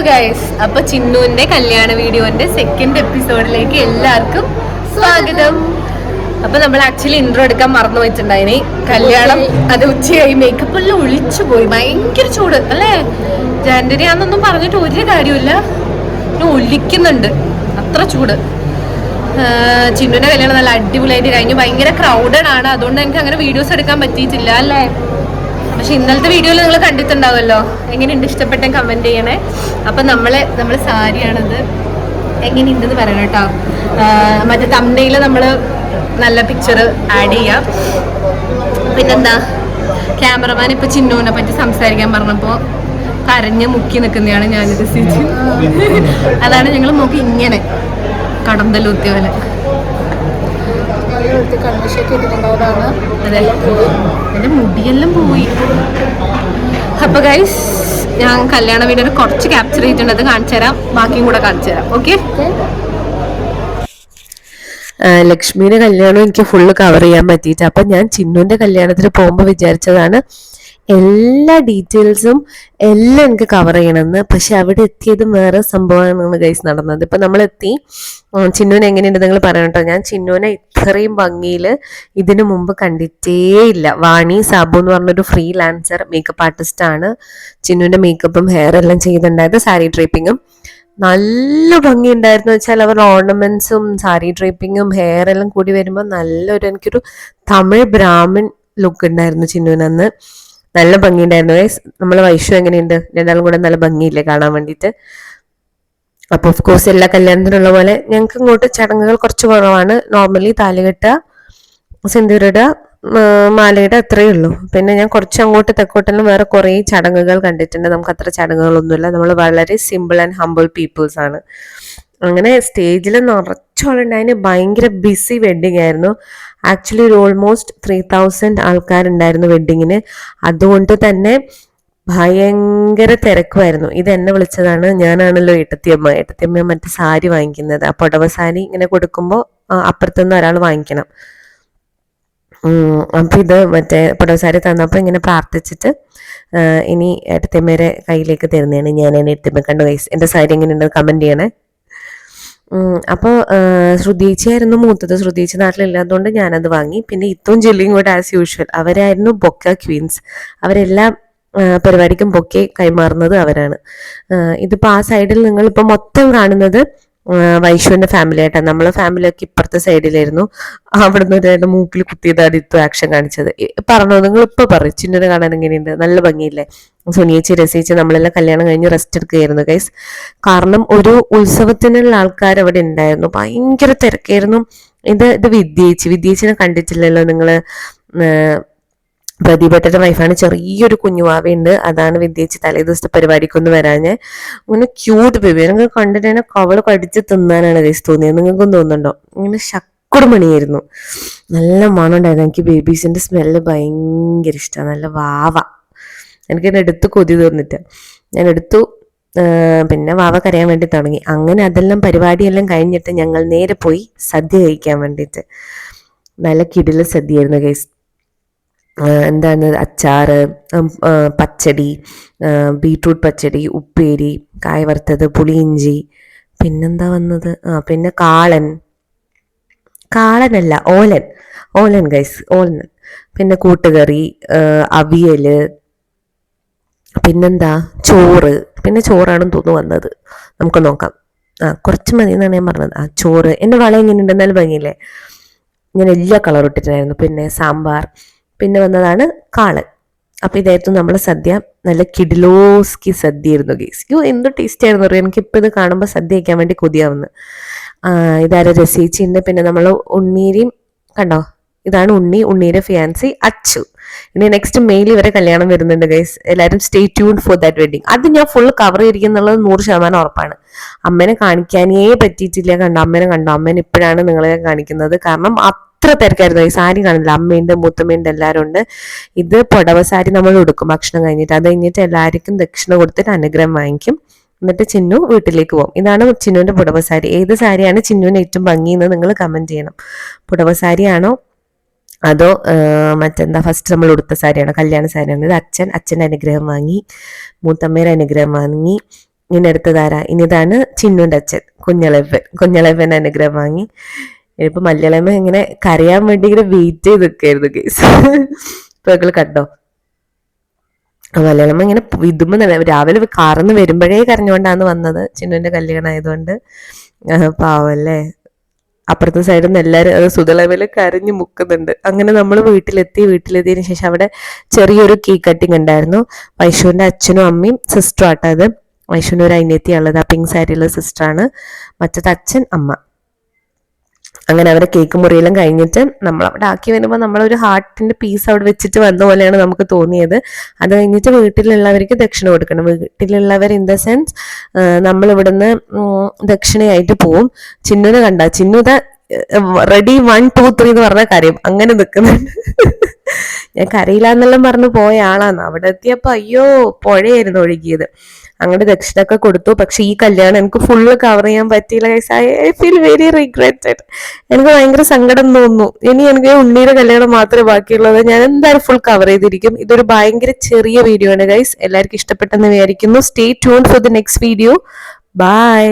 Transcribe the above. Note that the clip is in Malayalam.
ഗൈസ്, അപ്പൊ ചിന്നുവിന്റെ കല്യാണ വീഡിയോന്റെ സെക്കൻഡ് എപ്പിസോഡിലേക്ക് എല്ലാവർക്കും സ്വാഗതം. അപ്പൊ നമ്മൾ ആക്ച്വലി ഇൻട്രോ എടുക്കാൻ മറന്നു വെച്ചിട്ടുണ്ടായിനി. കല്യാണം അത് ഉച്ചയായി, മേക്കപ്പ് എല്ലാം ഒളിച്ചു പോയി. ഭയങ്കര ചൂട് അല്ലേ? ജാനുവരി ആണെന്നൊന്നും പറഞ്ഞിട്ട് ഒരു കാര്യമില്ല, ഒലിക്കുന്നുണ്ട്, അത്ര ചൂട്. ചിന്നുവിന്റെ കല്യാണം നല്ല അടിപൊളിയായിട്ട് കഴിഞ്ഞു. ഭയങ്കര ക്രൗഡഡ് ആണ്, അതുകൊണ്ട് എനിക്ക് അങ്ങനെ വീഡിയോസ് എടുക്കാൻ പറ്റിയിട്ടില്ല അല്ലേ. പക്ഷെ ഇന്നലത്തെ വീഡിയോയിൽ നിങ്ങൾ കണ്ടിട്ടുണ്ടാവുമല്ലോ. എങ്ങനെയുണ്ട്, ഇഷ്ടപ്പെട്ട കമന്റ് ചെയ്യണേ. അപ്പൊ നമ്മള് സാരിയാണത്, എങ്ങനെയുണ്ടെന്ന് പറയണം കേട്ടോ. മറ്റേ തംബ്നെയില് നമ്മള് നല്ല പിക്ചർ ആഡ് ചെയ്യാം. പിന്നെന്താ, ക്യാമറമാൻ ഇപ്പൊ ചിന്നുവിനെ പറ്റി സംസാരിക്കാൻ പറഞ്ഞപ്പോ കരഞ്ഞ് മുക്കി നിൽക്കുന്നതാണ് ഞാനിത് സിജി. അതാണ് ഞങ്ങൾ നോക്കി ഇങ്ങനെ കടന്തലൂത്തിയ പോലെ. അതെ, എന്റെ മുടിയെല്ലാം പോയി. അപ്പൊ ഗൈസ്, ഞാൻ കല്യാണ വീഡിയോ കുറച്ച് ക്യാപ്ചർ ചെയ്തിട്ടുണ്ട്, അത് കാണിച്ചു തരാം, ബാക്കിയും കൂടെ കാണിച്ചു തരാം. ഓക്കെ. ലക്ഷ്മിയുടെ കല്യാണം എനിക്ക് ഫുള്ള് കവർ ചെയ്യാൻ പറ്റിയിട്ട്, അപ്പൊ ഞാൻ ചിന്നുവിന്റെ കല്യാണത്തിന് പോകുമ്പോൾ വിചാരിച്ചതാണ് എല്ലാ ഡീറ്റെയിൽസും എല്ലാം എനിക്ക് കവർ ചെയ്യണമെന്ന്. പക്ഷെ അവിടെ എത്തിയതും വേറെ സംഭവമാണ് ഗൈസ് നടന്നത്. ഇപ്പൊ നമ്മൾ എത്തി. ചിന്നുവിനെ എങ്ങനെയുണ്ട് നിങ്ങൾ പറയണം കേട്ടോ. ഞാൻ ചിന്നുവിനെ ഇത്രയും ഭംഗിയിൽ ഇതിനു മുമ്പ് കണ്ടിട്ടേ ഇല്ല. വാണി സാബു എന്ന് പറഞ്ഞൊരു ഫ്രീലാൻസർ മേക്കപ്പ് ആർട്ടിസ്റ്റ് ആണ് ചിന്നുവിന്റെ മേക്കപ്പും ഹെയർ എല്ലാം ചെയ്തിട്ടുണ്ടായത്. സാരി ഡ്രേപ്പിങ്ങും നല്ല ഭംഗി ഉണ്ടായിരുന്നു. വെച്ചാൽ അവരുടെ ഓർണമെന്റ്സും സാരി ഡ്രേപ്പിങ്ങും ഹെയർ എല്ലാം കൂടി വരുമ്പോൾ നല്ലൊരു, എനിക്കൊരു തമിഴ് ബ്രാഹ്മിൺ ലുക്ക് ഉണ്ടായിരുന്നു ചിന്നുവിനന്ന്. നല്ല ഭംഗി ഉണ്ടായിരുന്നു. നമ്മളെ വൈഷു എങ്ങനെയുണ്ട്, രണ്ടാളും കൂടെ നല്ല ഭംഗിയില്ലേ കാണാൻ വേണ്ടിയിട്ട്. അപ്പൊ ഓഫ് കോഴ്സ് എല്ലാ കല്യാണത്തിനുള്ള പോലെ ഞങ്ങൾക്ക് ഇങ്ങോട്ട് ചടങ്ങുകൾ കുറച്ച് കുറവാണ്. നോർമലി താലികെട്ടുക, സിന്ദൂരിടുക, മാലയുടെ അത്രയേ ഉള്ളൂ. പിന്നെ ഞാൻ കുറച്ച് അങ്ങോട്ട് തെക്കോട്ടെല്ലാം വേറെ കുറേ ചടങ്ങുകൾ കണ്ടിട്ടുണ്ട്. നമുക്ക് അത്ര ചടങ്ങുകളൊന്നുമില്ല. നമ്മൾ വളരെ സിമ്പിൾ ആൻഡ് ഹംബിൾ പീപ്പിൾസ് ആണ്. അങ്ങനെ സ്റ്റേജിൽ നിറച്ചോളുണ്ടായതിന് ഭയങ്കര ബിസി വെഡിങ് ആയിരുന്നു. ആക്ച്വലി ഒരു ഓൾമോസ്റ്റ് 3000 ആൾക്കാരുണ്ടായിരുന്നു വെഡിങ്ങിന്. അതുകൊണ്ട് തന്നെ ഭയങ്കര തിരക്കുമായിരുന്നു. ഇത് എന്നെ വിളിച്ചതാണ്, ഞാനാണല്ലോ ഏട്ടത്തിയമ്മ മറ്റേ സാരി വാങ്ങിക്കുന്നത്. ആ പുടവ സാരി ഇങ്ങനെ കൊടുക്കുമ്പോൾ അപ്പുറത്തുനിന്ന് ഒരാൾ വാങ്ങിക്കണം. അപ്പൊ ഇത് മറ്റേ പുടവ സാരി തന്നപ്പോ ഇങ്ങനെ പ്രാർത്ഥിച്ചിട്ട് ഇനി ഏട്ടത്തിയമ്മേരെ കയ്യിലേക്ക് തരുന്നതാണ്. ഞാൻ ഏട്ടത്തിയമ്മ കണ്ടു ഗൈസ്, എന്റെ സാരി എങ്ങനെയുണ്ട് കമന്റ് ചെയ്യണേ. അപ്പോൾ ശ്രുതിയേച്ചിയായിരുന്നു മൂത്തത്. ശ്രുതിയേച്ചി നാട്ടിലില്ലാത്തതുകൊണ്ട് ഞാനത് വാങ്ങി. പിന്നെ ഇത്തും ജില്ലയും കൂടെ ആസ് യൂഷ്വൽ അവരായിരുന്നു ബൊക്ക ക്വീൻസ്. അവരെല്ലാം പരിപാടിക്കും ബൊക്കെ കൈമാറുന്നത് അവരാണ്. ഇതിപ്പോ ആ സൈഡിൽ നിങ്ങൾ ഇപ്പൊ മൊത്തം കാണുന്നത് വൈഷുവിന്റെ ഫാമിലി ആയിട്ടാണ്. നമ്മളെ ഫാമിലിയൊക്കെ ഇപ്പുറത്തെ സൈഡിലായിരുന്നു. അവിടുന്ന് ഒരു മൂക്കിൽ കുത്തിയതാണ് ഇത്തു ആക്ഷൻ കാണിച്ചത്. പറഞ്ഞോ, നിങ്ങൾ ഇപ്പൊ പറയും ചിന്നിനെ കാണാൻ എങ്ങനെയുണ്ട്, നല്ല ഭംഗിയില്ലേ? സുനിയേച്ചി രസിച്ച് നമ്മളെല്ലാം കല്യാണം കഴിഞ്ഞ് റെസ്റ്റ് എടുക്കുകയായിരുന്നു ഗൈസ്. കാരണം ഒരു ഉത്സവത്തിനുള്ള ആൾക്കാർ അവിടെ ഉണ്ടായിരുന്നു, ഭയങ്കര തിരക്കായിരുന്നു. ഇത് വിദ്യേച്ചിനെ കണ്ടിട്ടില്ലല്ലോ നിങ്ങള്. പ്രദീപേട്ടന്റെ വൈഫാണ്, ചെറിയൊരു കുഞ്ഞുവാവയുണ്ട്. അതാണ് വിദ്യേച്ചി തലേ ദിവസത്തെ പരിപാടിക്കൊന്നും വരാഞ്ഞ്. അങ്ങനെ ക്യൂട്ട് ബേബി, നിങ്ങൾ കണ്ടിട്ട് തന്നെ കവള് കടിച്ച് തിന്നാനാണ് ഗൈസ് തോന്നിയത്. നിങ്ങൾക്കും തോന്നുന്നുണ്ടോ? ഇങ്ങനെ ശക്കുടുമണിയായിരുന്നു, നല്ല മണം ഉണ്ടായിരുന്നു. എനിക്ക് ബേബീസിന്റെ സ്മെല്ല് ഭയങ്കര ഇഷ്ടമാണ്, നല്ല വാവ. എനിക്കെന്നെ എടുത്ത് കൊതി തോന്നിട്ട് ഞാൻ എടുത്തു. പിന്നെ വാവ കരയാൻ വേണ്ടി തുടങ്ങി. അങ്ങനെ അതെല്ലാം പരിപാടിയെല്ലാം കഴിഞ്ഞിട്ട് ഞങ്ങൾ നേരെ പോയി സദ്യ കഴിക്കാൻ വേണ്ടിയിട്ട്. നല്ല കിടില സദ്യയായിരുന്നു ഗൈസ്. എന്താണ്, അച്ചാറ്, പച്ചടി, ബീട്രൂട്ട് പച്ചടി, ഉപ്പേരി, കായ വറുത്തത്, പുളിയിഞ്ചി, പിന്നെന്താ വന്നത്, പിന്നെ കാളനല്ല ഓലൻ ഗൈസ്, ഓലൻ. പിന്നെ കൂട്ടുകറി, അവിയല്, പിന്നെന്താ ചോറ്. പിന്നെ ചോറാണെന്ന് തോന്നുന്നു വന്നത്, നമുക്ക് നോക്കാം. കുറച്ച് മതി എന്നാണ് ഞാൻ പറഞ്ഞത്. ചോറ്. എൻ്റെ വള എങ്ങനെയുണ്ട്, എന്നാലും ഭംഗിയില്ലേ? ഞാൻ എല്ലാ കളർ ഇട്ടിട്ടായിരുന്നു. പിന്നെ സാമ്പാർ, പിന്നെ വന്നതാണ് കാളൻ. അപ്പൊ ഇതായിരുന്നു നമ്മളെ സദ്യ. നല്ല കിഡിലോസ്കി സദ്യ ആയിരുന്നു ഗൈസ്. എന്ത് ടേസ്റ്റ് ആയിരുന്നു അറിയാം. എനിക്കിപ്പോൾ ഇത് കാണുമ്പോൾ സദ്യ കഴിക്കാൻ വേണ്ടി കൊതിയാവുന്നു. ഇതാരും രസിച്ചുണ്ട്. പിന്നെ നമ്മൾ ഉണ്ണീരിയും കണ്ടോ, ഇതാണ് ഉണ്ണീരെ ഫിയാൻസി അച്ചു. ഇനി നെക്സ്റ്റ് മെയിൽ ഇവരെ കല്യാണം വരുന്നുണ്ട് ഗൈസ്. എല്ലാവരും stay tune for that wedding. അത് ഞാൻ ഫുൾ കവർ ചെയ്തിരിക്കുന്നുള്ളത് 100% ഉറപ്പാണ്. അമ്മേനെ കാണിക്കാനേ പറ്റിയിട്ടില്ല. അമ്മേനെ ഇപ്പോഴാണ് നിങ്ങളെ കാണിക്കുന്നത്. കാരണം അത്ര തിരക്കായിരുന്നു. ഈ സാരി കാണില്ല, അമ്മയുണ്ട്, മൂത്തമ്മയുണ്ട്, എല്ലാവരും ഉണ്ട്. ഇത് പുടവ സാരി നമ്മൾ ഉടുക്കും ഭക്ഷണം കഴിഞ്ഞിട്ട്. അത് കഴിഞ്ഞിട്ട് എല്ലാവർക്കും ദക്ഷിണ കൊടുത്തിട്ട് അനുഗ്രഹം വാങ്ങിക്കും. എന്നിട്ട് ചിന്നു വീട്ടിലേക്ക് പോകും. ഇതാണ് ചിന്നുവിന്റെ പുടവ സാരി. ഏത് സാരിയാണ് ചിന്നുവിന് ഏറ്റവും ഭംഗിയെന്ന് നിങ്ങൾ കമന്റ് ചെയ്യണം. പുടവ സാരിയാണോ അതോ മറ്റെന്താ ഫസ്റ്റ് നമ്മൾ ഉടുത്ത സാരിയാണ്, കല്യാണ സാരിയാണ്. ഇത് അച്ഛൻ്റെ അനുഗ്രഹം വാങ്ങി, മൂത്തമ്മയുടെ അനുഗ്രഹം വാങ്ങി, ഇങ്ങനെ എടുത്തതാരാ, ഇനി ഇതാണ് ചിന്നുന്റെ അച്ഛൻ കുഞ്ഞളവൻ അനുഗ്രഹം വാങ്ങി. ഇനിയിപ്പോ മലയാളമ്മ ഇങ്ങനെ കരയാൻ വേണ്ടി ഇങ്ങനെ വെയിറ്റ് ചെയ്ത് നിൽക്കായിരുന്നു കേസ്. ഇപ്പൊ കണ്ടോ മലയാളമ്മ ഇങ്ങനെ വിതുമ്പ രാവിലെ കാറിന്ന് വരുമ്പോഴേ കരഞ്ഞുകൊണ്ടാണ് വന്നത്, ചിന്നുവിന്റെ കല്യാണം ആയതുകൊണ്ട്. പാവല്ലേ. അപ്പുറത്തെ സൈഡിൽ നിന്ന് എല്ലാവരും അത് സുതളവില് കരഞ്ഞു മുക്കുന്നുണ്ട്. അങ്ങനെ നമ്മൾ വീട്ടിലെത്തിയതിനു ശേഷം അവിടെ ചെറിയൊരു കേക്ക് കട്ടിങ് ഉണ്ടായിരുന്നു. വൈഷുവിന്റെ അച്ഛനും അമ്മയും സിസ്റ്ററും ആട്ടോ അത്. വൈഷുവിന് ഒരു അനിയത്തിയുള്ളത്, ആ പിങ്ക് സാരിയുള്ള സിസ്റ്ററാണ്. മറ്റത് അച്ഛൻ അമ്മ. അങ്ങനെ അവരെ കേക്ക് മുറിയെല്ലാം കഴിഞ്ഞിട്ട് നമ്മൾ അവിടെ ആക്കി വരുമ്പോൾ നമ്മളൊരു ഹാർട്ടിന്റെ പീസ് അവിടെ വെച്ചിട്ട് വന്ന പോലെയാണ് നമുക്ക് തോന്നിയത്. അത് കഴിഞ്ഞിട്ട് വീട്ടിലുള്ളവർക്ക് ദക്ഷിണ കൊടുക്കണം. വീട്ടിലുള്ളവർ ഇൻ ദ സെൻസ് നമ്മൾ ഇവിടുന്ന് ദക്ഷിണയായിട്ട് പോവും. ചിന്നുനെ കണ്ട ചിന്നുത റെഡി 1 2 3 എന്ന് പറഞ്ഞ കാര്യം അങ്ങനെ നിൽക്കുന്നുണ്ട്. ഞാൻ കരയില്ല എന്നെല്ലാം പറഞ്ഞു പോയ ആളാണ്. അവിടെ എത്തിയപ്പോ അയ്യോ പുഴയായിരുന്നു ഒഴുകിയത്. അങ്ങനെ ദക്ഷിണൊക്കെ കൊടുത്തു. പക്ഷെ ഈ കല്യാണം എനിക്ക് ഫുള്ള് കവർ ചെയ്യാൻ പറ്റിയില്ല. I feel very regretted. എനിക്ക് ഭയങ്കര സങ്കടം തോന്നുന്നു. ഇനി എനിക്ക് ഉണ്ണിയുടെ കല്യാണം മാത്രമേ ബാക്കിയുള്ളത്. ഞാൻ എന്തായാലും ഫുൾ കവർ ചെയ്തിരിക്കും. ഇതൊരു ഭയങ്കര ചെറിയ വീഡിയോ ആണ് ഗൈസ്. എല്ലാവർക്കും ഇഷ്ടപ്പെട്ടെന്ന് വിചാരിക്കുന്നു. Stay tuned for the next video. By.